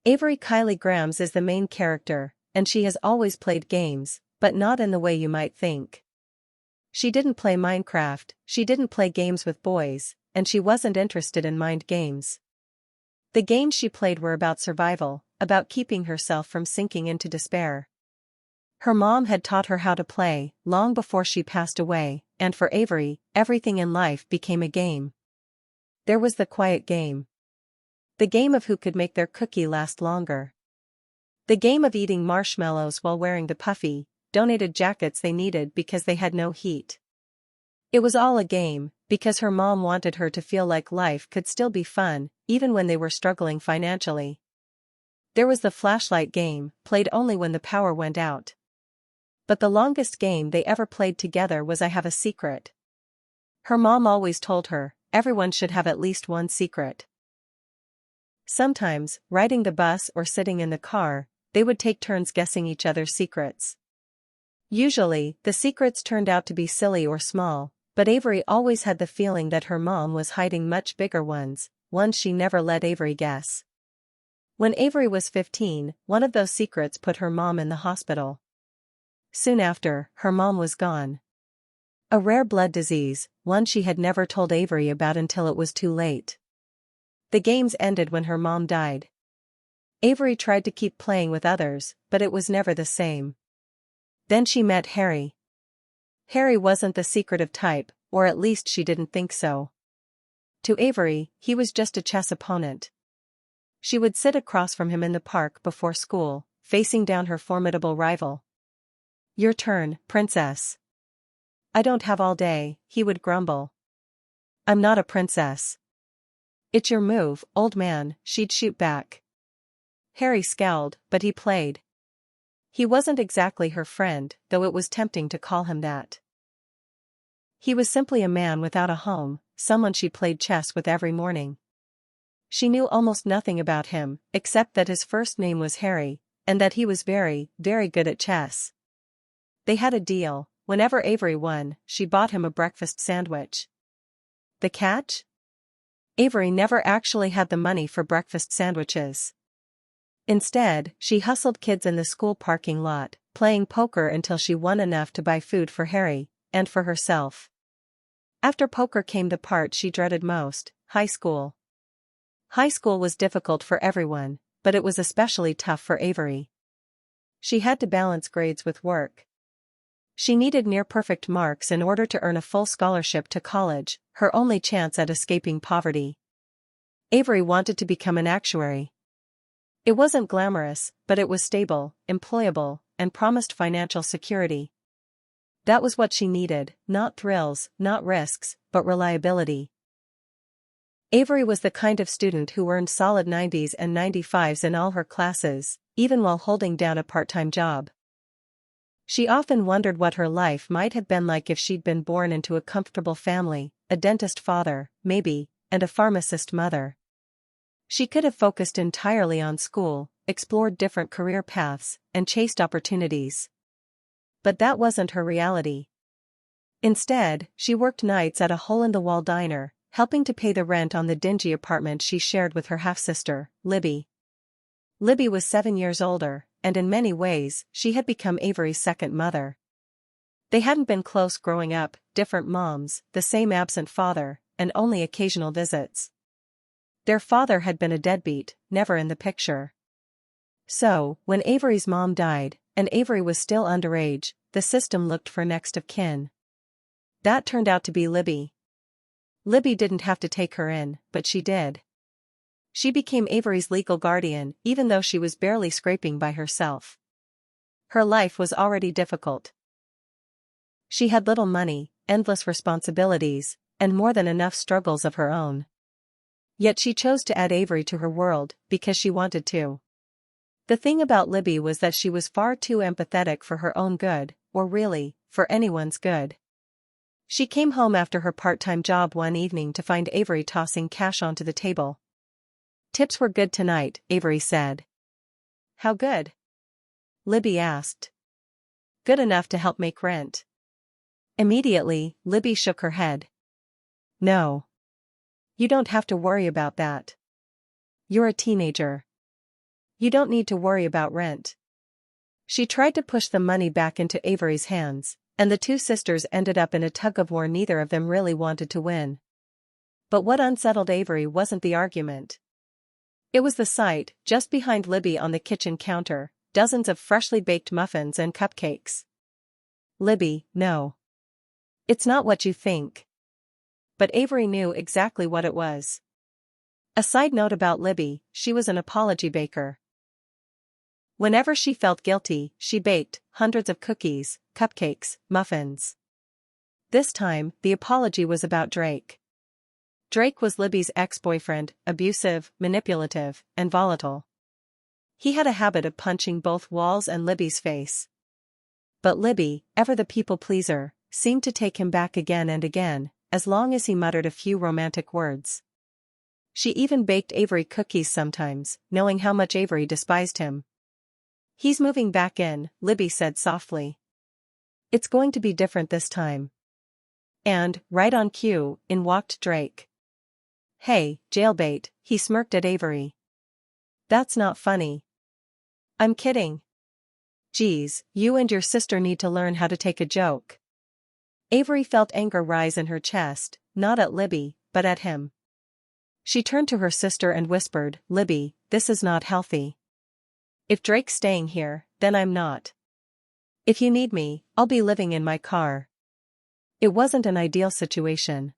Avery Kylie Grams is the main character, and she has always played games, but not in the way you might think. She didn't play Minecraft, she didn't play games with boys, and she wasn't interested in mind games. The games she played were about survival, about keeping herself from sinking into despair. Her mom had taught her how to play, long before she passed away, and for Avery, everything in life became a game. There was the quiet game. The game of who could make their cookie last longer. The game of eating marshmallows while wearing the puffy, donated jackets they needed because they had no heat. It was all a game, because her mom wanted her to feel like life could still be fun, even when they were struggling financially. There was the flashlight game, played only when the power went out. But the longest game they ever played together was I Have a Secret. Her mom always told her, everyone should have at least one secret. Sometimes, riding the bus or sitting in the car, they would take turns guessing each other's secrets. Usually, the secrets turned out to be silly or small, but Avery always had the feeling that her mom was hiding much bigger ones she never let Avery guess. When Avery was 15, one of those secrets put her mom in the hospital. Soon after, her mom was gone. A rare blood disease, one she had never told Avery about until it was too late. The games ended when her mom died. Avery tried to keep playing with others, but it was never the same. Then she met Harry. Harry wasn't the secretive type, or at least she didn't think so. To Avery, he was just a chess opponent. She would sit across from him in the park before school, facing down her formidable rival. "Your turn, princess." "I don't have all day," he would grumble. "I'm not a princess." "It's your move, old man," she'd shoot back. Harry scowled, but he played. He wasn't exactly her friend, though it was tempting to call him that. He was simply a man without a home, someone she played chess with every morning. She knew almost nothing about him, except that his first name was Harry, and that he was very, very good at chess. They had a deal: whenever Avery won, she bought him a breakfast sandwich. The catch? Avery never actually had the money for breakfast sandwiches. Instead, she hustled kids in the school parking lot, playing poker until she won enough to buy food for Harry, and for herself. After poker came the part she dreaded most: high school. High school was difficult for everyone, but it was especially tough for Avery. She had to balance grades with work. She needed near-perfect marks in order to earn a full scholarship to college, her only chance at escaping poverty. Avery wanted to become an actuary. It wasn't glamorous, but it was stable, employable, and promised financial security. That was what she needed: not thrills, not risks, but reliability. Avery was the kind of student who earned solid 90s and 95s in all her classes, even while holding down a part-time job. She often wondered what her life might have been like if she'd been born into a comfortable family, a dentist father, maybe, and a pharmacist mother. She could have focused entirely on school, explored different career paths, and chased opportunities. But that wasn't her reality. Instead, she worked nights at a hole-in-the-wall diner, helping to pay the rent on the dingy apartment she shared with her half-sister, Libby. Libby was 7 years older, and in many ways, she had become Avery's second mother. They hadn't been close growing up, different moms, the same absent father, and only occasional visits. Their father had been a deadbeat, never in the picture. So, when Avery's mom died, and Avery was still underage, the system looked for next of kin. That turned out to be Libby. Libby didn't have to take her in, but she did. She became Avery's legal guardian, even though she was barely scraping by herself. Her life was already difficult. She had little money, endless responsibilities, and more than enough struggles of her own. Yet she chose to add Avery to her world, because she wanted to. The thing about Libby was that she was far too empathetic for her own good, or really, for anyone's good. She came home after her part-time job one evening to find Avery tossing cash onto the table. "Tips were good tonight," Avery said. "How good?" Libby asked. "Good enough to help make rent." Immediately, Libby shook her head. "No. You don't have to worry about that. You're a teenager." You don't need to worry about rent. She tried to push the money back into Avery's hands, and the two sisters ended up in a tug-of-war neither of them really wanted to win. But what unsettled Avery wasn't the argument. It was the sight, just behind Libby on the kitchen counter, dozens of freshly baked muffins and cupcakes. Libby, no. It's not what you think. But Avery knew exactly what it was. A side note about Libby, she was an apology baker. Whenever she felt guilty, she baked hundreds of cookies, cupcakes, muffins. This time, the apology was about Drake. Drake was Libby's ex-boyfriend, abusive, manipulative, and volatile. He had a habit of punching both Walls and Libby's face. But Libby, ever the people-pleaser, seemed to take him back again and again, as long as he muttered a few romantic words. She even baked Avery cookies sometimes, knowing how much Avery despised him. "He's moving back in," Libby said softly. "It's going to be different this time." And, right on cue, in walked Drake. "Hey, jailbait," he smirked at Avery. "That's not funny." "I'm kidding." "Geez, you and your sister need to learn how to take a joke." Avery felt anger rise in her chest, not at Libby, but at him. She turned to her sister and whispered, "Libby, this is not healthy. If Drake's staying here, then I'm not. If you need me, I'll be living in my car." It wasn't an ideal situation.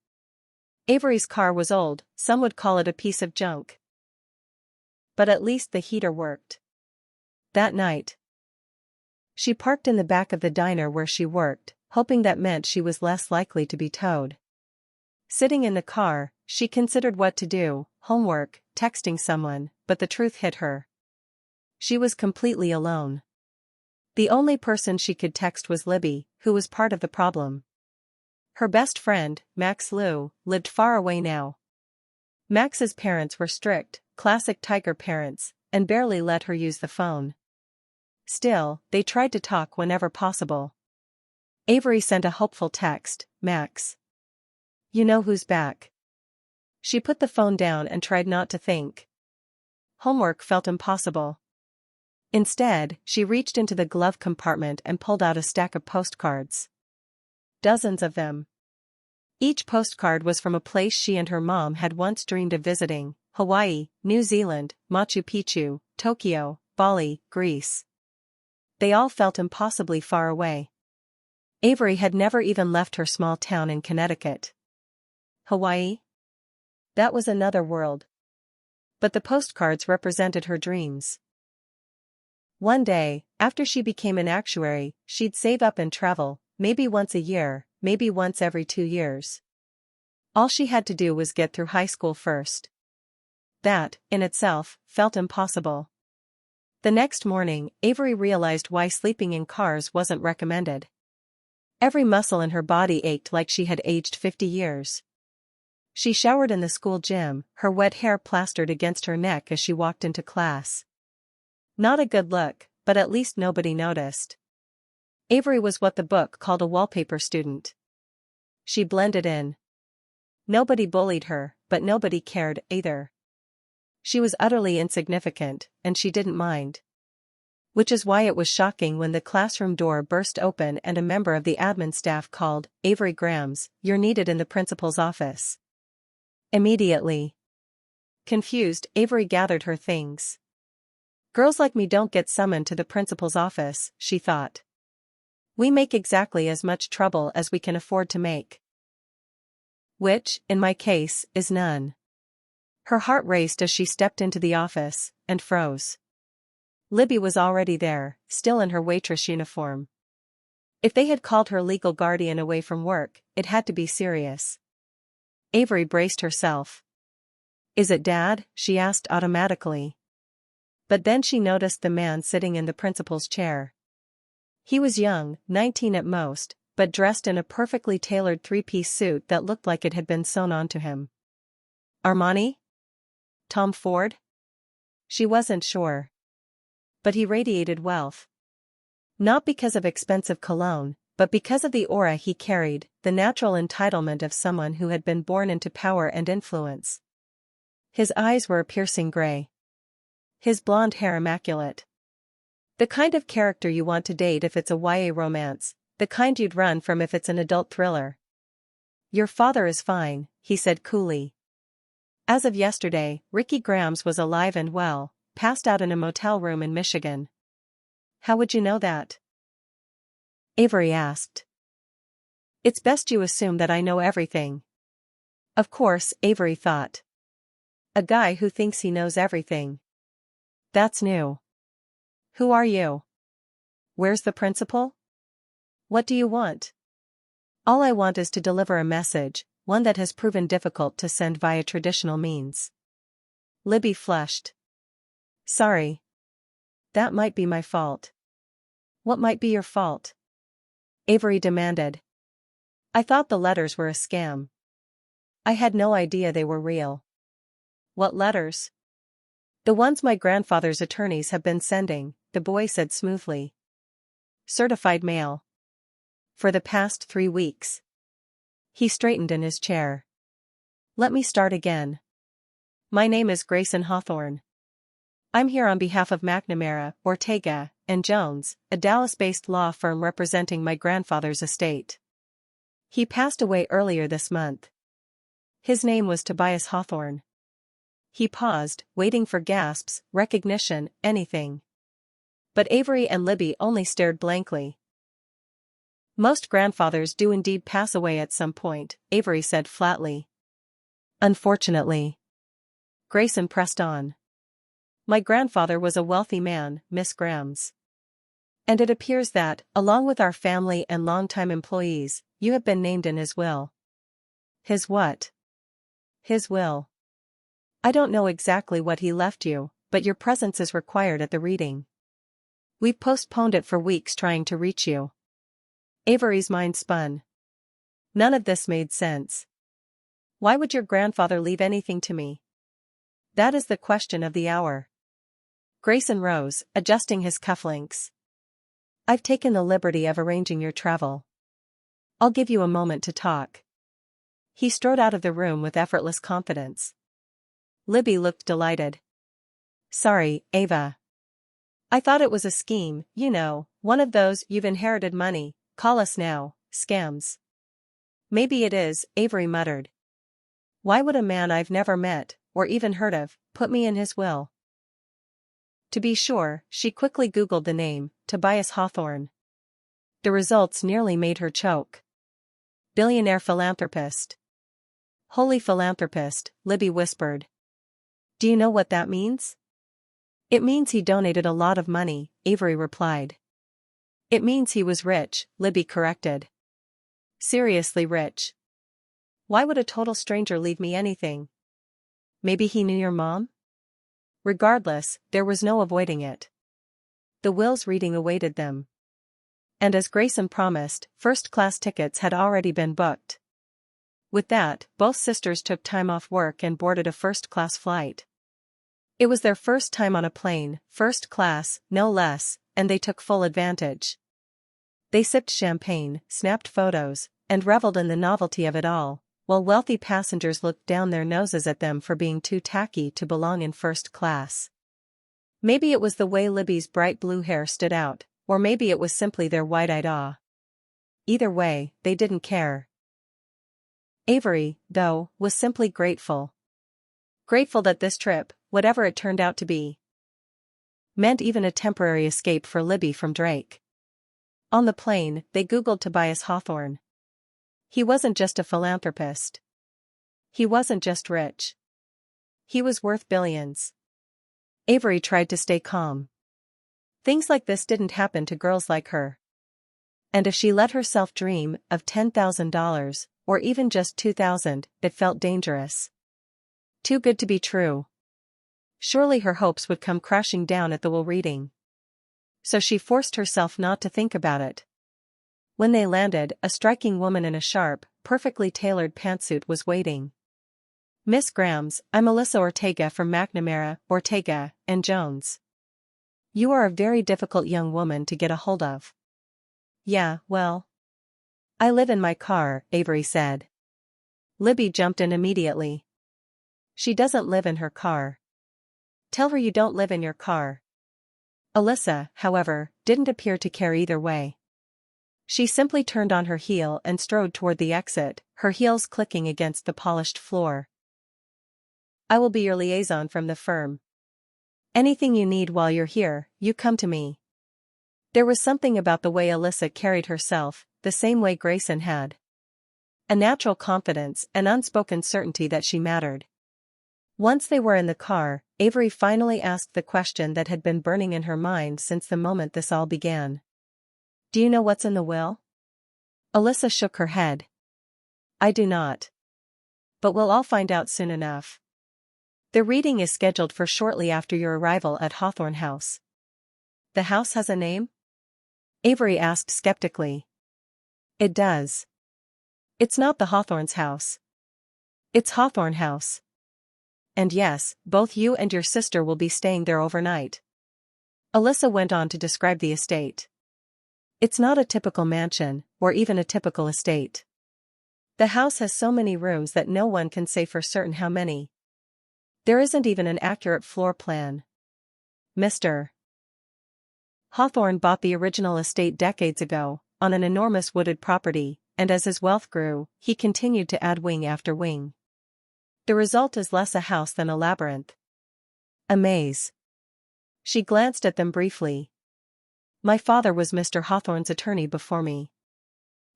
Avery's car was old, some would call it a piece of junk. But at least the heater worked. That night, she parked in the back of the diner where she worked, hoping that meant she was less likely to be towed. Sitting in the car, she considered what to do, homework, texting someone, but the truth hit her. She was completely alone. The only person she could text was Libby, who was part of the problem. Her best friend, Max Liu, lived far away now. Max's parents were strict, classic tiger parents, and barely let her use the phone. Still, they tried to talk whenever possible. Avery sent a hopeful text, "Max. You know who's back." She put the phone down and tried not to think. Homework felt impossible. Instead, she reached into the glove compartment and pulled out a stack of postcards. Dozens of them. Each postcard was from a place she and her mom had once dreamed of visiting: Hawaii, New Zealand, Machu Picchu, Tokyo, Bali, Greece. They all felt impossibly far away. Avery had never even left her small town in Connecticut. Hawaii? That was another world. But the postcards represented her dreams. One day, after she became an actuary, she'd save up and travel, maybe once a year, maybe once every 2 years. All she had to do was get through high school first. That, in itself, felt impossible. The next morning, Avery realized why sleeping in cars wasn't recommended. Every muscle in her body ached like she had aged 50 years. She showered in the school gym, her wet hair plastered against her neck as she walked into class. Not a good look, but at least nobody noticed. Avery was what the book called a wallpaper student. She blended in. Nobody bullied her, but nobody cared, either. She was utterly insignificant, and she didn't mind. Which is why it was shocking when the classroom door burst open and a member of the admin staff called, "Avery Grams, you're needed in the principal's office." Immediately. Confused, Avery gathered her things. Girls like me don't get summoned to the principal's office, she thought. We make exactly as much trouble as we can afford to make. Which, in my case, is none. Her heart raced as she stepped into the office, and froze. Libby was already there, still in her waitress uniform. If they had called her legal guardian away from work, it had to be serious. Avery braced herself. "Is it Dad?" she asked automatically. But then she noticed the man sitting in the principal's chair. He was young, 19 at most, but dressed in a perfectly tailored 3-piece suit that looked like it had been sewn onto him. Armani? Tom Ford? She wasn't sure. But he radiated wealth. Not because of expensive cologne, but because of the aura he carried, the natural entitlement of someone who had been born into power and influence. His eyes were a piercing gray. His blonde hair immaculate. The kind of character you want to date if it's a YA romance, the kind you'd run from if it's an adult thriller. Your father is fine, he said coolly. As of yesterday, Ricky Grams was alive and well, passed out in a motel room in Michigan. How would you know that? Avery asked. It's best you assume that I know everything. Of course, Avery thought. A guy who thinks he knows everything. That's new. Who are you? Where's the principal? What do you want? All I want is to deliver a message, one that has proven difficult to send via traditional means. Libby flushed. Sorry. That might be my fault. What might be your fault? Avery demanded. I thought the letters were a scam. I had no idea they were real. What letters? The ones my grandfather's attorneys have been sending, the boy said smoothly. Certified mail. For the past 3 weeks. He straightened in his chair. Let me start again. My name is Grayson Hawthorne. I'm here on behalf of McNamara, Ortega, and Jones, a Dallas-based law firm representing my grandfather's estate. He passed away earlier this month. His name was Tobias Hawthorne. He paused, waiting for gasps, recognition, anything. But Avery and Libby only stared blankly. Most grandfathers do indeed pass away at some point, Avery said flatly. Unfortunately. Grayson pressed on. My grandfather was a wealthy man, Miss Grams. And it appears that, along with our family and longtime employees, you have been named in his will. His what? His will. I don't know exactly what he left you, but your presence is required at the reading. We've postponed it for weeks trying to reach you. Avery's mind spun. None of this made sense. Why would your grandfather leave anything to me? That is the question of the hour. Grayson rose, adjusting his cufflinks. I've taken the liberty of arranging your travel. I'll give you a moment to talk. He strode out of the room with effortless confidence. Libby looked delighted. Sorry, Ava. I thought it was a scheme, you know, one of those you've inherited money, call us now, scams. Maybe it is, Avery muttered. Why would a man I've never met, or even heard of, put me in his will? To be sure, she quickly Googled the name, Tobias Hawthorne. The results nearly made her choke. Billionaire philanthropist. Holy philanthropist, Libby whispered. Do you know what that means? It means he donated a lot of money, Avery replied. It means he was rich, Libby corrected. Seriously rich. Why would a total stranger leave me anything? Maybe he knew your mom? Regardless, there was no avoiding it. The will's reading awaited them. And as Grayson promised, first-class tickets had already been booked. With that, both sisters took time off work and boarded a first-class flight. It was their first time on a plane, first class, no less, and they took full advantage. They sipped champagne, snapped photos, and reveled in the novelty of it all, while wealthy passengers looked down their noses at them for being too tacky to belong in first class. Maybe it was the way Libby's bright blue hair stood out, or maybe it was simply their wide-eyed awe. Either way, they didn't care. Avery, though, was simply grateful. Grateful that this trip, whatever it turned out to be, meant even a temporary escape for Libby from Drake. On the plane, they Googled Tobias Hawthorne. He wasn't just a philanthropist. He wasn't just rich. He was worth billions. Avery tried to stay calm. Things like this didn't happen to girls like her. And if she let herself dream of $10,000, or even just $2,000, it felt dangerous. Too good to be true. Surely her hopes would come crashing down at the will reading. So she forced herself not to think about it. When they landed, a striking woman in a sharp, perfectly tailored pantsuit was waiting. Miss Grams, I'm Melissa Ortega from McNamara, Ortega, and Jones. You are a very difficult young woman to get a hold of. Yeah, well. I live in my car, Avery said. Libby jumped in immediately. She doesn't live in her car. Tell her you don't live in your car. Alyssa, however, didn't appear to care either way. She simply turned on her heel and strode toward the exit, her heels clicking against the polished floor. I will be your liaison from the firm. Anything you need while you're here, you come to me. There was something about the way Alyssa carried herself, the same way Grayson had. A natural confidence and unspoken certainty that she mattered. Once they were in the car, Avery finally asked the question that had been burning in her mind since the moment this all began. Do you know what's in the will? Alyssa shook her head. I do not. But we'll all find out soon enough. The reading is scheduled for shortly after your arrival at Hawthorne House. The house has a name? Avery asked skeptically. It does. It's not the Hawthorne's house. It's Hawthorne House. And yes, both you and your sister will be staying there overnight. Alyssa went on to describe the estate. It's not a typical mansion, or even a typical estate. The house has so many rooms that no one can say for certain how many. There isn't even an accurate floor plan. Mr. Hawthorne bought the original estate decades ago, on an enormous wooded property, and as his wealth grew, he continued to add wing after wing. The result is less a house than a labyrinth. A maze. She glanced at them briefly. My father was Mr. Hawthorne's attorney before me.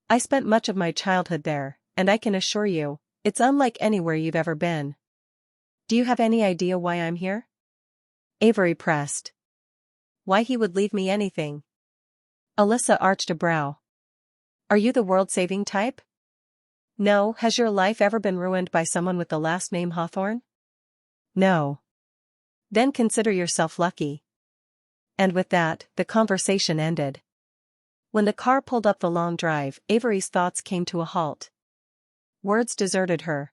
I spent much of my childhood there, and I can assure you, it's unlike anywhere you've ever been. Do you have any idea why I'm here? Avery pressed. Why he would leave me anything? Alyssa arched a brow. Are you the world-saving type? No. Has your life ever been ruined by someone with the last name Hawthorne? No. Then consider yourself lucky. And with that, the conversation ended. When the car pulled up the long drive, Avery's thoughts came to a halt. Words deserted her.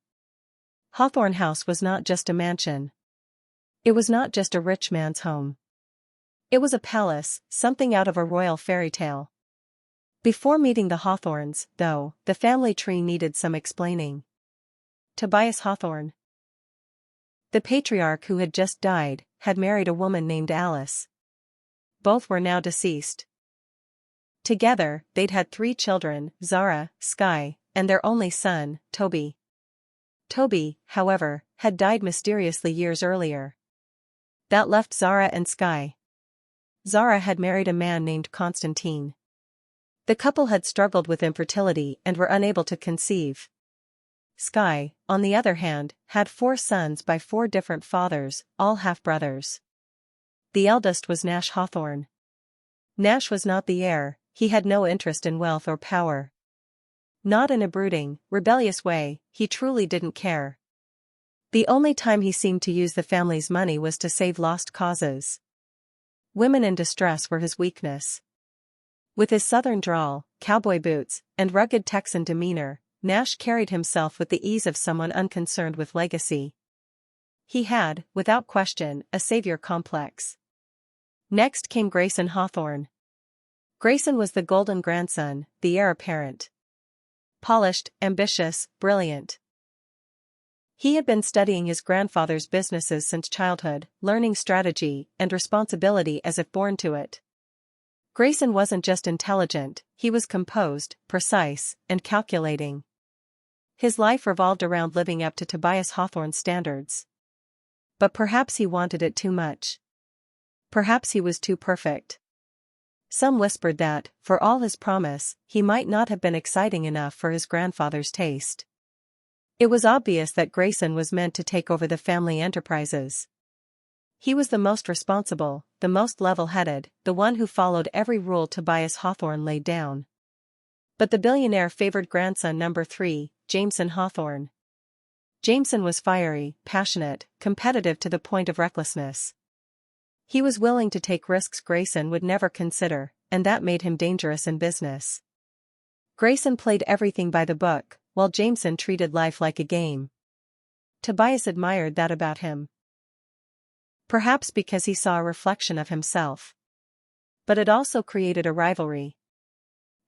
Hawthorne House was not just a mansion. It was not just a rich man's home. It was a palace, something out of a royal fairy tale. Before meeting the Hawthornes, though, the family tree needed some explaining. Tobias Hawthorne, the patriarch who had just died, had married a woman named Alice. Both were now deceased. Together, they'd had 3 children, Zara, Skye, and their only son, Toby. Toby, however, had died mysteriously years earlier. That left Zara and Skye. Zara had married a man named Constantine. The couple had struggled with infertility and were unable to conceive. Skye, on the other hand, had 4 sons by 4 different fathers, all half-brothers. The eldest was Nash Hawthorne. Nash was not the heir, he had no interest in wealth or power. Not in a brooding, rebellious way, he truly didn't care. The only time he seemed to use the family's money was to save lost causes. Women in distress were his weakness. With his southern drawl, cowboy boots, and rugged Texan demeanor, Nash carried himself with the ease of someone unconcerned with legacy. He had, without question, a savior complex. Next came Grayson Hawthorne. Grayson was the golden grandson, the heir apparent. Polished, ambitious, brilliant. He had been studying his grandfather's businesses since childhood, learning strategy and responsibility as if born to it. Grayson wasn't just intelligent, he was composed, precise, and calculating. His life revolved around living up to Tobias Hawthorne's standards. But perhaps he wanted it too much. Perhaps he was too perfect. Some whispered that, for all his promise, he might not have been exciting enough for his grandfather's taste. It was obvious that Grayson was meant to take over the family enterprises. He was the most responsible, the most level-headed, the one who followed every rule Tobias Hawthorne laid down. But the billionaire favored grandson number 3, Jameson Hawthorne. Jameson was fiery, passionate, competitive to the point of recklessness. He was willing to take risks Grayson would never consider, and that made him dangerous in business. Grayson played everything by the book, while Jameson treated life like a game. Tobias admired that about him. Perhaps because he saw a reflection of himself. But it also created a rivalry.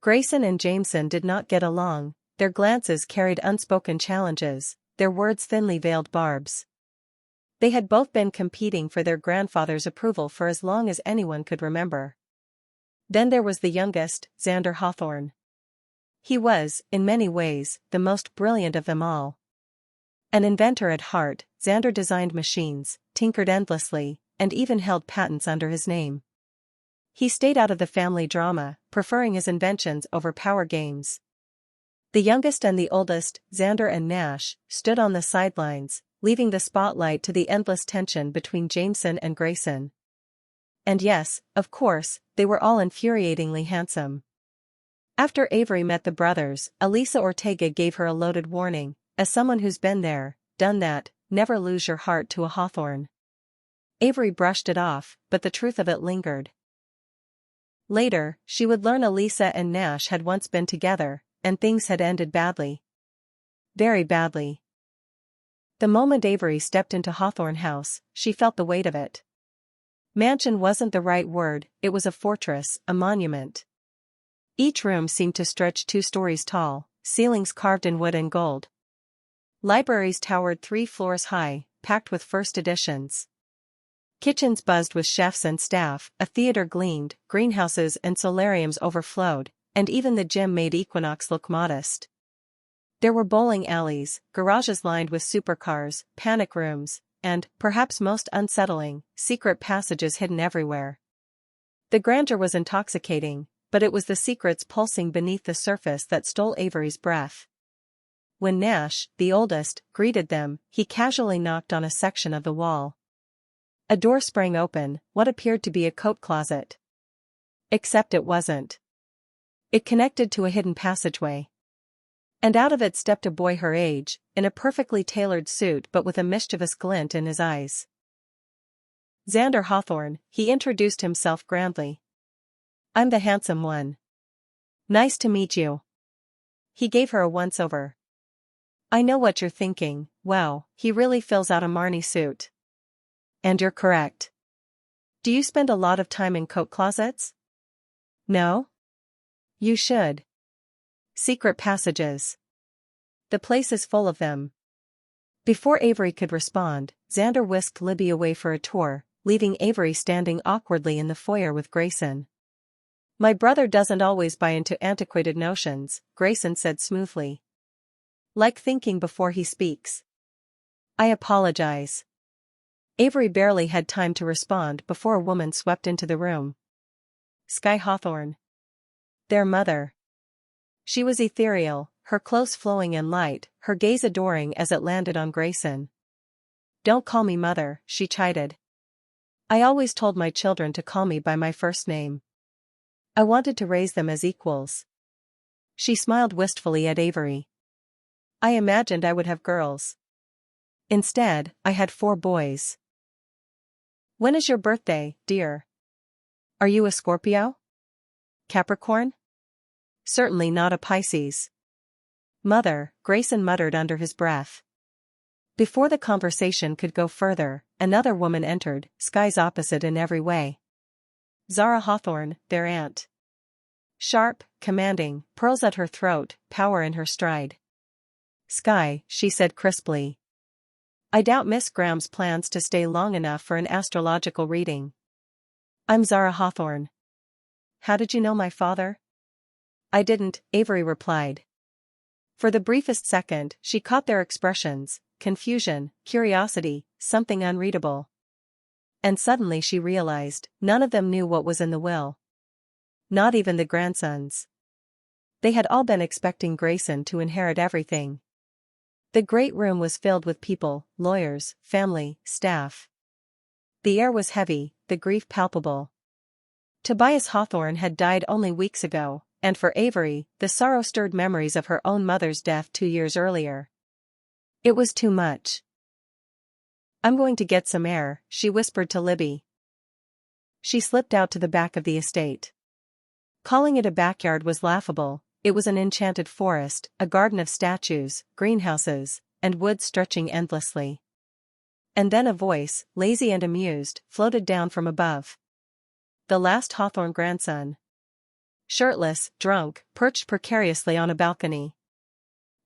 Grayson and Jameson did not get along, their glances carried unspoken challenges, their words thinly veiled barbs. They had both been competing for their grandfather's approval for as long as anyone could remember. Then there was the youngest, Xander Hawthorne. He was, in many ways, the most brilliant of them all. An inventor at heart, Xander designed machines, tinkered endlessly, and even held patents under his name. He stayed out of the family drama, preferring his inventions over power games. The youngest and the oldest, Xander and Nash, stood on the sidelines, leaving the spotlight to the endless tension between Jameson and Grayson. And yes, of course, they were all infuriatingly handsome. After Avery met the brothers, Elisa Ortega gave her a loaded warning: as someone who's been there, done that, never lose your heart to a Hawthorne. Avery brushed it off, but the truth of it lingered. Later, she would learn Elisa and Nash had once been together, and things had ended badly. Very badly. The moment Avery stepped into Hawthorne House, she felt the weight of it. Mansion wasn't the right word, it was a fortress, a monument. Each room seemed to stretch 2 stories tall, ceilings carved in wood and gold. Libraries towered 3 floors high, packed with first editions. Kitchens buzzed with chefs and staff, a theater gleamed, greenhouses and solariums overflowed, and even the gym made Equinox look modest. There were bowling alleys, garages lined with supercars, panic rooms, and, perhaps most unsettling, secret passages hidden everywhere. The grandeur was intoxicating, but it was the secrets pulsing beneath the surface that stole Avery's breath. When Nash, the oldest, greeted them, he casually knocked on a section of the wall. A door sprang open, what appeared to be a coat closet. Except it wasn't. It connected to a hidden passageway. And out of it stepped a boy her age, in a perfectly tailored suit but with a mischievous glint in his eyes. Xander Hawthorne, he introduced himself grandly. I'm the handsome one. Nice to meet you. He gave her a once-over. I know what you're thinking, wow, he really fills out a Marnie suit. And you're correct. Do you spend a lot of time in coat closets? No? You should. Secret passages. The place is full of them. Before Avery could respond, Xander whisked Libby away for a tour, leaving Avery standing awkwardly in the foyer with Grayson. My brother doesn't always buy into antiquated notions, Grayson said smoothly. Like thinking before he speaks. I apologize. Avery barely had time to respond before a woman swept into the room. Sky Hawthorne. Their mother. She was ethereal, her clothes flowing and light, her gaze adoring as it landed on Grayson. Don't call me mother, she chided. I always told my children to call me by my first name. I wanted to raise them as equals. She smiled wistfully at Avery. I imagined I would have girls. Instead, I had 4 boys. When is your birthday, dear? Are you a Scorpio? Capricorn? Certainly not a Pisces. Mother, Grayson muttered under his breath. Before the conversation could go further, another woman entered, Sky's opposite in every way. Zara Hawthorne, their aunt. Sharp, commanding, pearls at her throat, power in her stride. Sky, she said crisply. I doubt Miss Graham's plans to stay long enough for an astrological reading. I'm Zara Hawthorne. How did you know my father? I didn't, Avery replied. For the briefest second, she caught their expressions, confusion, curiosity, something unreadable. And suddenly she realized, none of them knew what was in the will. Not even the grandsons. They had all been expecting Grayson to inherit everything. The great room was filled with people, lawyers, family, staff. The air was heavy, the grief palpable. Tobias Hawthorne had died only weeks ago, and for Avery, the sorrow stirred memories of her own mother's death 2 years earlier. It was too much. I'm going to get some air, she whispered to Libby. She slipped out to the back of the estate. Calling it a backyard was laughable. It was an enchanted forest, a garden of statues, greenhouses, and woods stretching endlessly. And then a voice, lazy and amused, floated down from above. The last Hawthorne grandson. Shirtless, drunk, perched precariously on a balcony.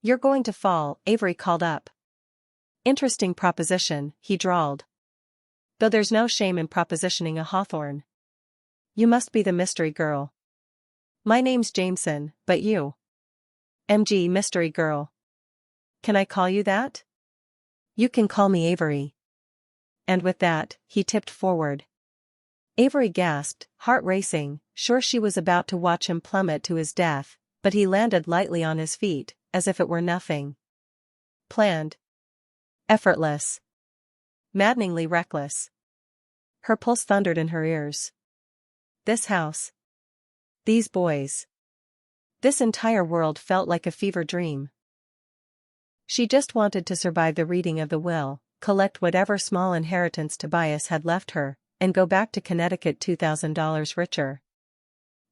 You're going to fall, Avery called up. Interesting proposition, he drawled. Though there's no shame in propositioning a Hawthorne. You must be the mystery girl. My name's Jameson, but you? MG Mystery Girl. Can I call you that? You can call me Avery. And with that, he tipped forward. Avery gasped, heart racing, sure she was about to watch him plummet to his death, but he landed lightly on his feet, as if it were nothing. Planned. Effortless. Maddeningly reckless. Her pulse thundered in her ears. This house. These boys. This entire world felt like a fever dream. She just wanted to survive the reading of the will, collect whatever small inheritance Tobias had left her, and go back to Connecticut $2,000 richer.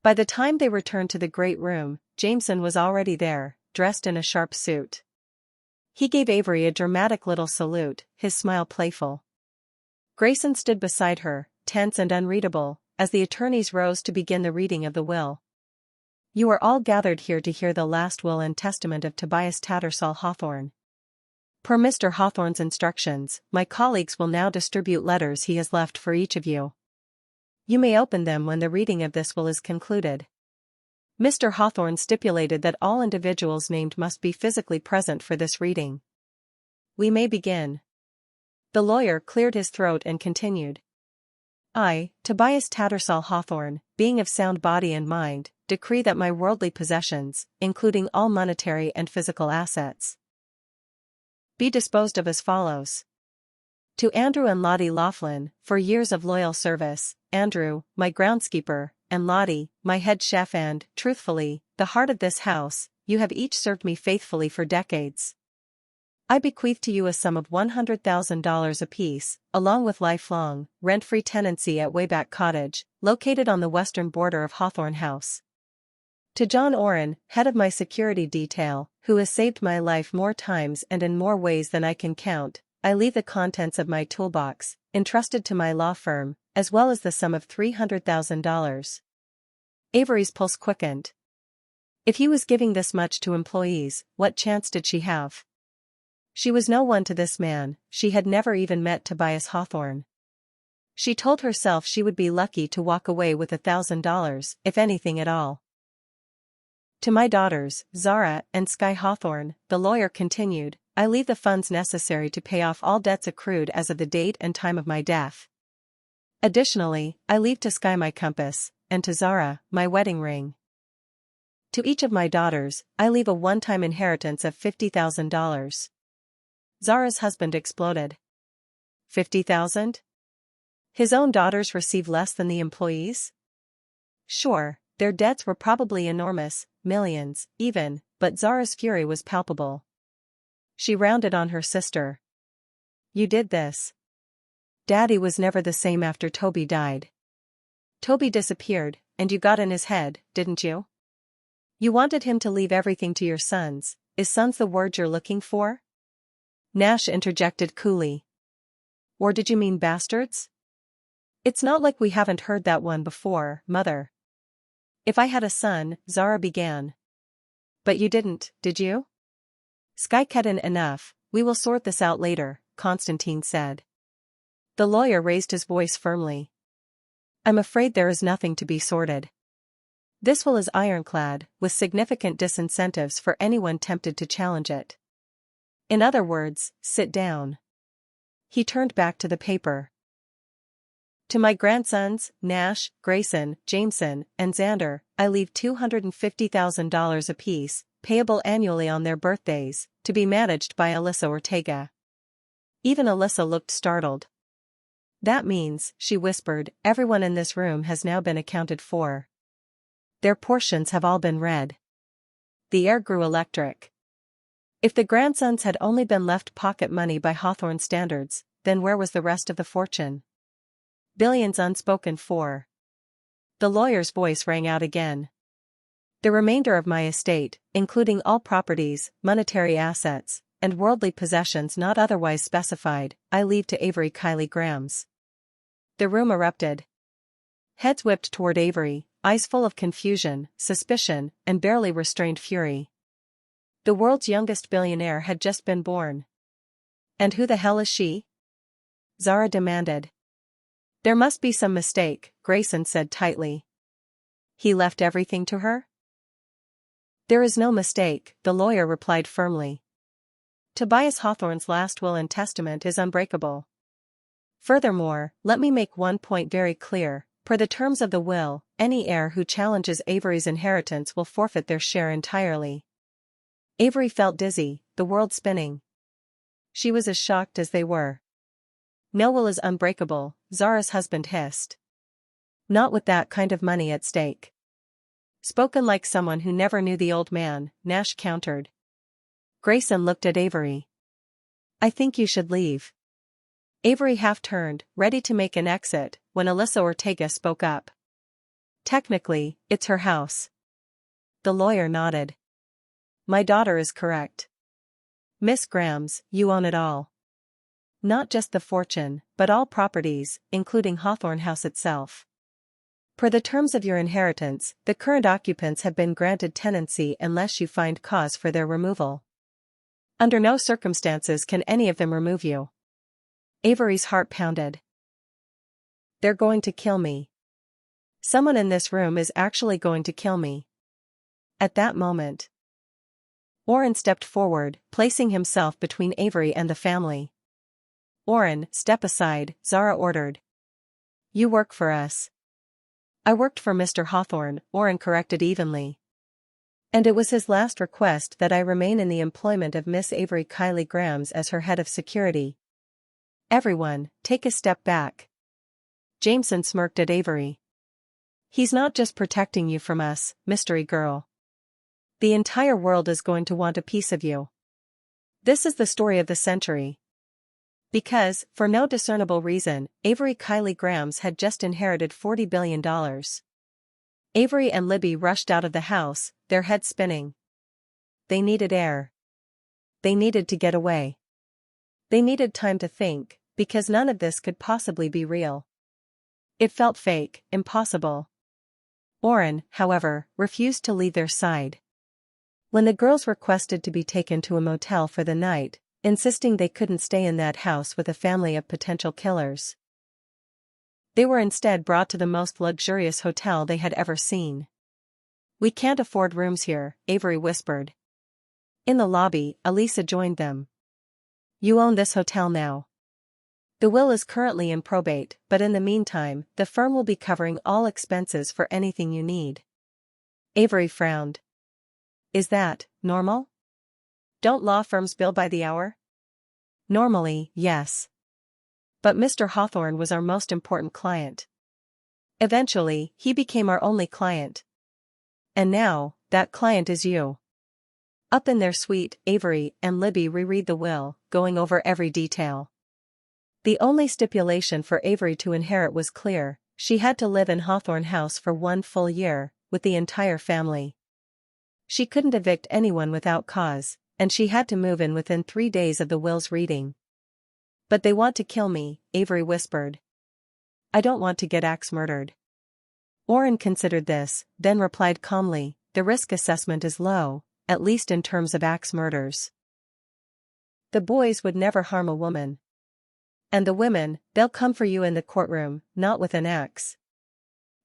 By the time they returned to the great room, Jameson was already there, dressed in a sharp suit. He gave Avery a dramatic little salute, his smile playful. Grayson stood beside her, tense and unreadable, as the attorneys rose to begin the reading of the will. You are all gathered here to hear the last will and testament of Tobias Tattersall Hawthorne. Per Mr. Hawthorne's instructions, my colleagues will now distribute letters he has left for each of you. You may open them when the reading of this will is concluded. Mr. Hawthorne stipulated that all individuals named must be physically present for this reading. We may begin. The lawyer cleared his throat and continued. I, Tobias Tattersall Hawthorne, being of sound body and mind, decree that my worldly possessions, including all monetary and physical assets, be disposed of as follows. To Andrew and Lottie Laughlin, for years of loyal service, Andrew, my groundskeeper, and Lottie, my head chef, and, truthfully, the heart of this house, you have each served me faithfully for decades. I bequeath to you a sum of $100,000 apiece, along with lifelong, rent-free tenancy at Wayback Cottage, located on the western border of Hawthorne House. To John Oren, head of my security detail, who has saved my life more times and in more ways than I can count, I leave the contents of my toolbox, entrusted to my law firm, as well as the sum of $300,000. Avery's pulse quickened. If he was giving this much to employees, what chance did she have? She was no one to this man, she had never even met Tobias Hawthorne. She told herself she would be lucky to walk away with $1,000, if anything at all. To my daughters, Zara and Sky Hawthorne, the lawyer continued, I leave the funds necessary to pay off all debts accrued as of the date and time of my death. Additionally, I leave to Sky my compass, and to Zara, my wedding ring. To each of my daughters, I leave a one-time inheritance of $50,000. Zara's husband exploded. $50,000? His own daughters receive less than the employees? Sure, their debts were probably enormous, millions, even, but Zara's fury was palpable. She rounded on her sister. You did this. Daddy was never the same after Toby died. Toby disappeared, and you got in his head, didn't you? You wanted him to leave everything to your sons. Is sons the word you're looking for? Nash interjected coolly. Or did you mean bastards? It's not like we haven't heard that one before, Mother. If I had a son, Zara began. But you didn't, did you? Sky cut in. Enough, we will sort this out later, Constantine said. The lawyer raised his voice firmly. I'm afraid there is nothing to be sorted. This will is ironclad, with significant disincentives for anyone tempted to challenge it. In other words, sit down. He turned back to the paper. To my grandsons, Nash, Grayson, Jameson, and Xander, I leave $250,000 apiece, payable annually on their birthdays, to be managed by Alyssa Ortega. Even Alyssa looked startled. That means, she whispered, everyone in this room has now been accounted for. Their portions have all been read. The air grew electric. If the grandsons had only been left pocket money by Hawthorne standards, then where was the rest of the fortune? Billions unspoken for. The lawyer's voice rang out again. The remainder of my estate, including all properties, monetary assets, and worldly possessions not otherwise specified, I leave to Avery Kiley Grams. The room erupted. Heads whipped toward Avery, eyes full of confusion, suspicion, and barely restrained fury. The world's youngest billionaire had just been born. And who the hell is she? Zara demanded. There must be some mistake, Grayson said tightly. He left everything to her? There is no mistake, the lawyer replied firmly. Tobias Hawthorne's last will and testament is unbreakable. Furthermore, let me make one point very clear. Per the terms of the will, any heir who challenges Avery's inheritance will forfeit their share entirely. Avery felt dizzy, the world spinning. She was as shocked as they were. No will is unbreakable, Zara's husband hissed. Not with that kind of money at stake. Spoken like someone who never knew the old man, Nash countered. Grayson looked at Avery. I think you should leave. Avery half-turned, ready to make an exit, when Alyssa Ortega spoke up. Technically, it's her house. The lawyer nodded. My daughter is correct. Miss Grams, you own it all. Not just the fortune, but all properties, including Hawthorne House itself. Per the terms of your inheritance, the current occupants have been granted tenancy unless you find cause for their removal. Under no circumstances can any of them remove you. Avery's heart pounded. They're going to kill me. Someone in this room is actually going to kill me. At that moment, Orrin stepped forward, placing himself between Avery and the family. Orrin, step aside, Zara ordered. You work for us. I worked for Mr. Hawthorne, Orrin corrected evenly. And it was his last request that I remain in the employment of Miss Avery Kylie Grams as her head of security. Everyone, take a step back. Jameson smirked at Avery. He's not just protecting you from us, mystery girl. The entire world is going to want a piece of you. This is the story of the century. Because, for no discernible reason, Avery Kylie Grams had just inherited $40 billion. Avery and Libby rushed out of the house, their heads spinning. They needed air. They needed to get away. They needed time to think, because none of this could possibly be real. It felt fake, impossible. Orrin, however, refused to leave their side. When the girls requested to be taken to a motel for the night, insisting they couldn't stay in that house with a family of potential killers, they were instead brought to the most luxurious hotel they had ever seen. We can't afford rooms here, Avery whispered. In the lobby, Elisa joined them. You own this hotel now. The will is currently in probate, but in the meantime, the firm will be covering all expenses for anything you need. Avery frowned. Is that normal? Don't law firms bill by the hour? Normally, yes. But Mr. Hawthorne was our most important client. Eventually, he became our only client. And now, that client is you. Up in their suite, Avery and Libby reread the will, going over every detail. The only stipulation for Avery to inherit was clear: she had to live in Hawthorne House for 1 full year, with the entire family. She couldn't evict anyone without cause, and she had to move in within 3 days of the will's reading. But they want to kill me, Avery whispered. I don't want to get axe-murdered. Orrin considered this, then replied calmly, the risk assessment is low, at least in terms of axe murders. The boys would never harm a woman. And the women, they'll come for you in the courtroom, not with an axe.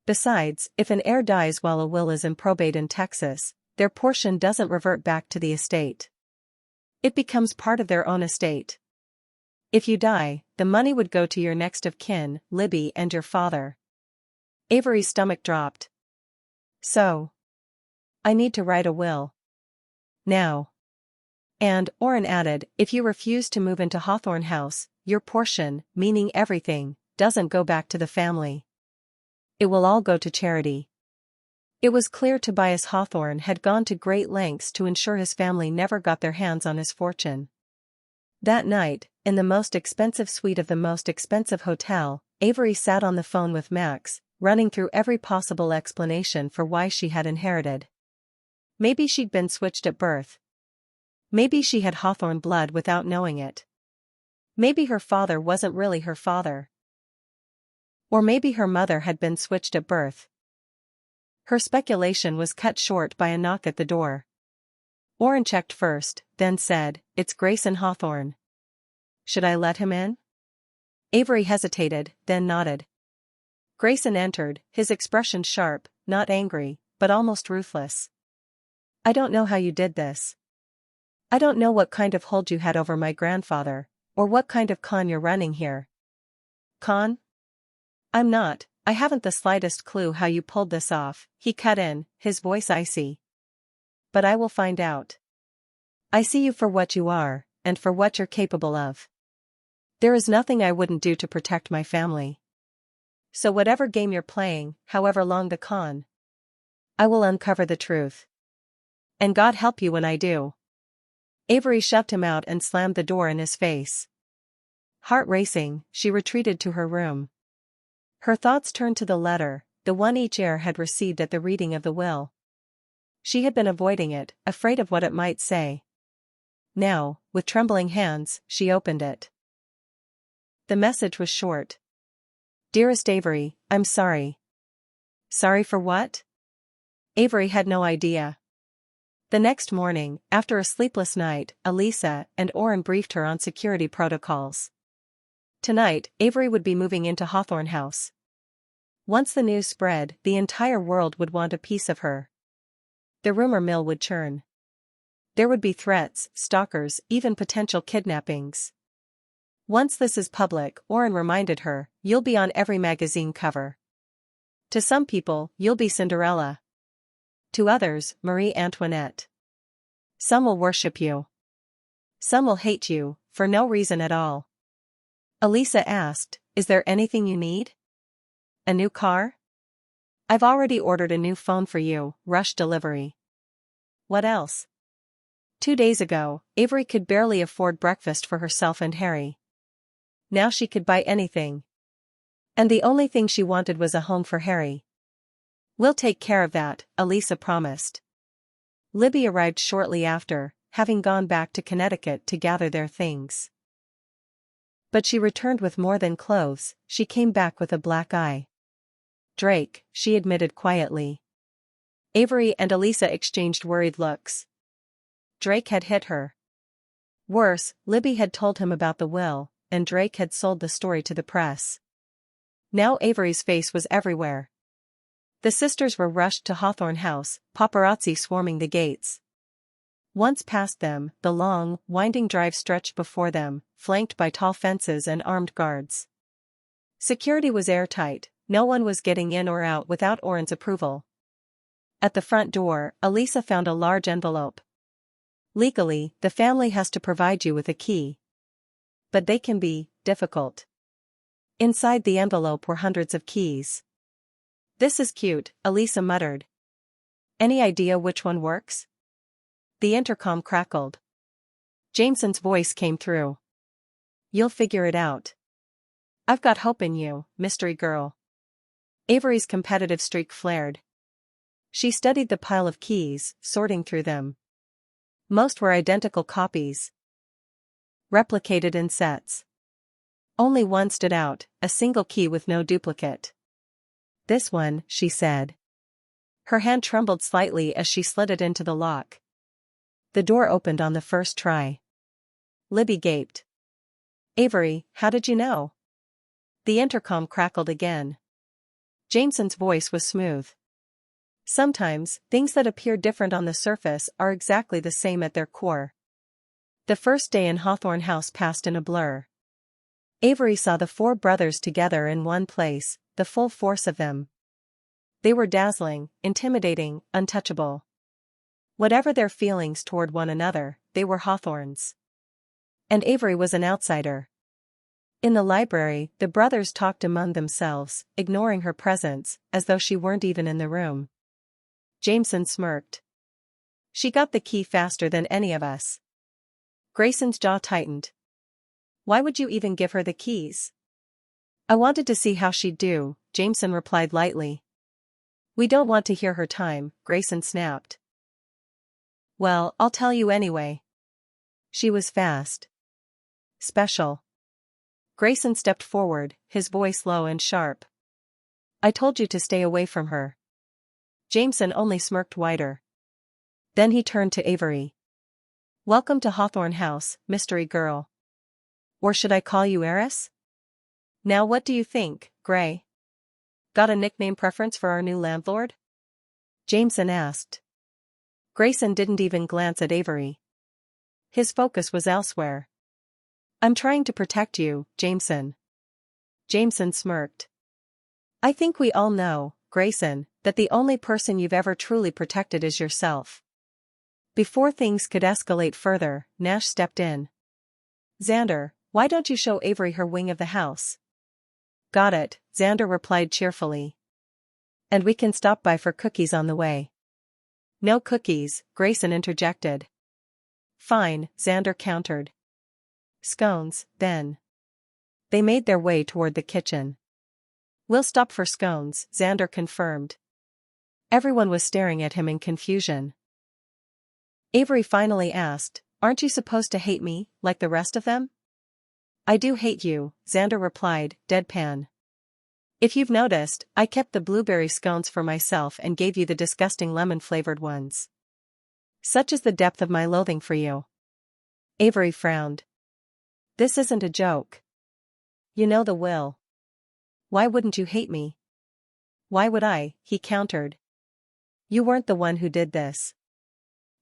Besides, if an heir dies while a will is in probate in Texas, their portion doesn't revert back to the estate. It becomes part of their own estate. If you die, the money would go to your next of kin, Libby and your father. Avery's stomach dropped. So, I need to write a will. Now. And, Orrin added, if you refuse to move into Hawthorne House, your portion, meaning everything, doesn't go back to the family. It will all go to charity. It was clear Tobias Hawthorne had gone to great lengths to ensure his family never got their hands on his fortune. That night, in the most expensive suite of the most expensive hotel, Avery sat on the phone with Max, running through every possible explanation for why she had inherited. Maybe she'd been switched at birth. Maybe she had Hawthorne blood without knowing it. Maybe her father wasn't really her father. Or maybe her mother had been switched at birth. Her speculation was cut short by a knock at the door. Orrin checked first, then said, "It's Grayson Hawthorne." should I let him in? Avery hesitated, then nodded. Grayson entered, his expression sharp, not angry, but almost ruthless. I don't know how you did this. I don't know what kind of hold you had over my grandfather, or what kind of con you're running here. Con? I'm not, I haven't the slightest clue how you pulled this off, he cut in, his voice icy. But I will find out. I see you for what you are, and for what you're capable of. There is nothing I wouldn't do to protect my family. So whatever game you're playing, however long the con, I will uncover the truth. And God help you when I do. Avery shoved him out and slammed the door in his face. Heart racing, she retreated to her room. Her thoughts turned to the letter, the one each heir had received at the reading of the will. She had been avoiding it, afraid of what it might say. Now, with trembling hands, she opened it. The message was short. Dearest Avery, I'm sorry. Sorry for what? Avery had no idea. The next morning, after a sleepless night, Elisa and Orrin briefed her on security protocols. Tonight, Avery would be moving into Hawthorne House. Once the news spread, the entire world would want a piece of her. The rumor mill would churn. There would be threats, stalkers, even potential kidnappings. Once this is public, Orrin reminded her, you'll be on every magazine cover. To some people, you'll be Cinderella. To others, Marie Antoinette. Some will worship you. Some will hate you, for no reason at all. Elisa asked, is there anything you need? A new car? I've already ordered a new phone for you, rush delivery. What else? 2 days ago, Avery could barely afford breakfast for herself and Harry. Now she could buy anything. And the only thing she wanted was a home for Harry. We'll take care of that, Elisa promised. Libby arrived shortly after, having gone back to Connecticut to gather their things. But she returned with more than clothes, she came back with a black eye. Drake, she admitted quietly. Avery and Elisa exchanged worried looks. Drake had hit her. Worse, Libby had told him about the will, and Drake had sold the story to the press. Now Avery's face was everywhere. The sisters were rushed to Hawthorne House, paparazzi swarming the gates. Once past them, the long, winding drive stretched before them, flanked by tall fences and armed guards. Security was airtight, no one was getting in or out without Orrin's approval. At the front door, Elisa found a large envelope. Legally, the family has to provide you with a key. But they can be difficult. Inside the envelope were hundreds of keys. This is cute, Elisa muttered. Any idea which one works? The intercom crackled. Jameson's voice came through. You'll figure it out. I've got hope in you, mystery girl. Avery's competitive streak flared. She studied the pile of keys, sorting through them. Most were identical copies. Replicated in sets. Only one stood out, a single key with no duplicate. This one, she said. Her hand trembled slightly as she slid it into the lock. The door opened on the first try. Libby gaped. Avery, how did you know? The intercom crackled again. Jameson's voice was smooth. Sometimes, things that appear different on the surface are exactly the same at their core. The first day in Hawthorne House passed in a blur. Avery saw the 4 brothers together in one place, the full force of them. They were dazzling, intimidating, untouchable. Whatever their feelings toward one another, they were Hawthorns. And Avery was an outsider. In the library, the brothers talked among themselves, ignoring her presence, as though she weren't even in the room. Jameson smirked. She got the key faster than any of us. Grayson's jaw tightened. Why would you even give her the keys? I wanted to see how she'd do, Jameson replied lightly. We don't want to hear her time, Grayson snapped. Well, I'll tell you anyway. She was fast. Special. Grayson stepped forward, his voice low and sharp. I told you to stay away from her. Jameson only smirked wider. Then he turned to Avery. Welcome to Hawthorne House, mystery girl. Or should I call you Eris? Now what do you think, Gray? Got a nickname preference for our new landlord? Jameson asked. Grayson didn't even glance at Avery. His focus was elsewhere. I'm trying to protect you, Jameson. Jameson smirked. I think we all know, Grayson, that the only person you've ever truly protected is yourself. Before things could escalate further, Nash stepped in. Xander, why don't you show Avery her wing of the house? Got it, Xander replied cheerfully. And we can stop by for cookies on the way. No cookies, Grayson interjected. Fine, Xander countered. Scones, then. They made their way toward the kitchen. We'll stop for scones, Xander confirmed. Everyone was staring at him in confusion. Avery finally asked, aren't you supposed to hate me, like the rest of them? I do hate you, Xander replied, deadpan. If you've noticed, I kept the blueberry scones for myself and gave you the disgusting lemon-flavored ones. Such is the depth of my loathing for you. Avery frowned. This isn't a joke. You know the will. Why wouldn't you hate me? Why would I? He countered. You weren't the one who did this.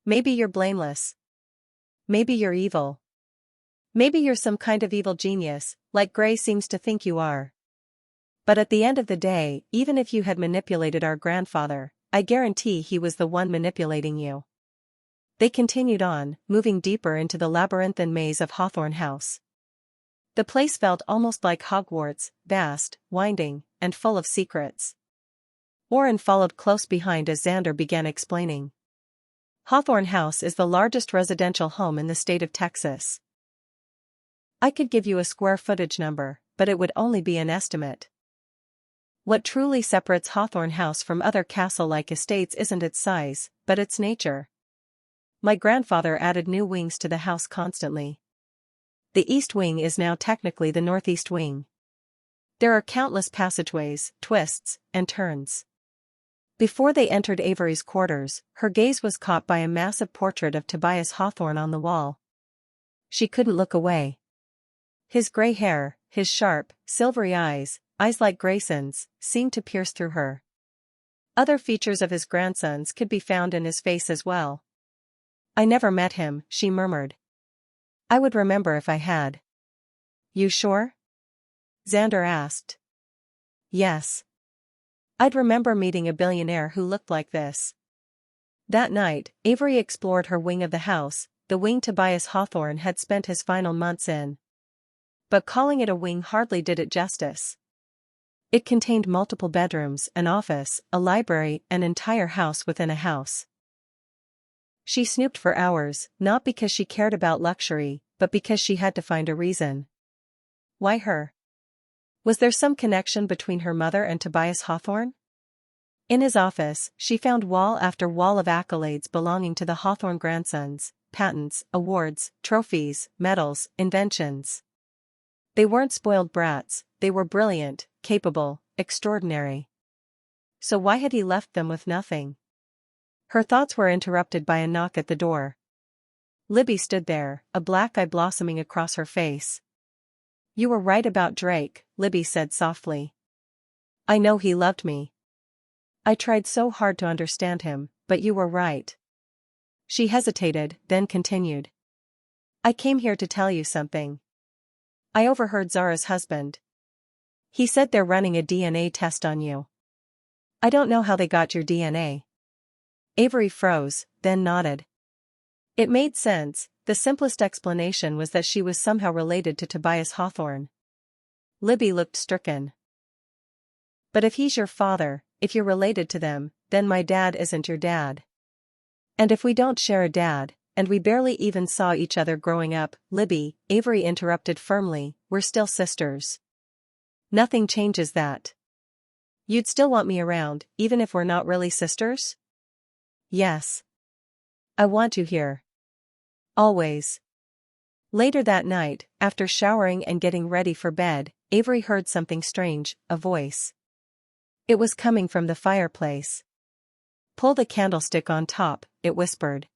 Maybe you're blameless. Maybe you're evil. Maybe you're some kind of evil genius, like Gray seems to think you are. But at the end of the day, even if you had manipulated our grandfather, I guarantee he was the one manipulating you. They continued on, moving deeper into the labyrinthine maze of Hawthorne House. The place felt almost like Hogwarts, vast, winding, and full of secrets. Warren followed close behind as Xander began explaining. Hawthorne House is the largest residential home in the state of Texas. I could give you a square footage number, but it would only be an estimate. What truly separates Hawthorne House from other castle-like estates isn't its size, but its nature. My grandfather added new wings to the house constantly. The east wing is now technically the northeast wing. There are countless passageways, twists, and turns. Before they entered Avery's quarters, her gaze was caught by a massive portrait of Tobias Hawthorne on the wall. She couldn't look away. His gray hair, his sharp, silvery eyes like Grayson's, seemed to pierce through her. Other features of his grandson's could be found in his face as well. I never met him, she murmured. I would remember if I had. You sure? Xander asked. Yes. I'd remember meeting a billionaire who looked like this. That night, Avery explored her wing of the house, the wing Tobias Hawthorne had spent his final months in. But calling it a wing hardly did it justice. It contained multiple bedrooms, an office, a library, an entire house within a house. She snooped for hours, not because she cared about luxury, but because she had to find a reason. Why her? Was there some connection between her mother and Tobias Hawthorne? In his office, she found wall after wall of accolades belonging to the Hawthorne grandsons, patents, awards, trophies, medals, inventions. They weren't spoiled brats, they were brilliant, capable, extraordinary. So why had he left them with nothing? Her thoughts were interrupted by a knock at the door. Libby stood there, a black eye blossoming across her face. You were right about Drake, Libby said softly. I know he loved me. I tried so hard to understand him, but you were right. She hesitated, then continued. I came here to tell you something. I overheard Zara's husband. He said they're running a DNA test on you. I don't know how they got your DNA. Avery froze, then nodded. It made sense. The simplest explanation was that she was somehow related to Tobias Hawthorne. Libby looked stricken. But if he's your father, if you're related to them, then my dad isn't your dad. And if we don't share a dad, and we barely even saw each other growing up, Libby, Avery interrupted firmly, we're still sisters. Nothing changes that. You'd still want me around, even if we're not really sisters? Yes. I want you here. Always. Later that night, after showering and getting ready for bed, Avery heard something strange, a voice. It was coming from the fireplace. Pull the candlestick on top, it whispered.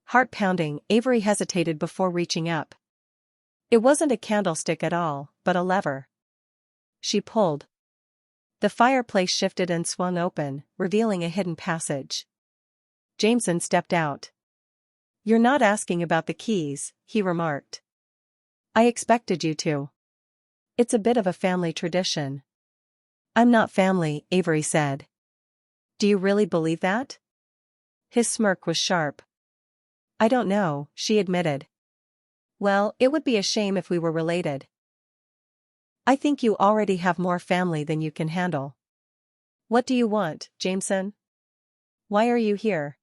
Heart pounding, Avery hesitated before reaching up. It wasn't a candlestick at all, but a lever. She pulled. The fireplace shifted and swung open, revealing a hidden passage. Jameson stepped out. "You're not asking about the keys," he remarked. "I expected you to. It's a bit of a family tradition." "I'm not family," Avery said. "Do you really believe that?" His smirk was sharp. "I don't know," she admitted. "Well, it would be a shame if we were related." "I think you already have more family than you can handle." "What do you want, Jameson? Why are you here?"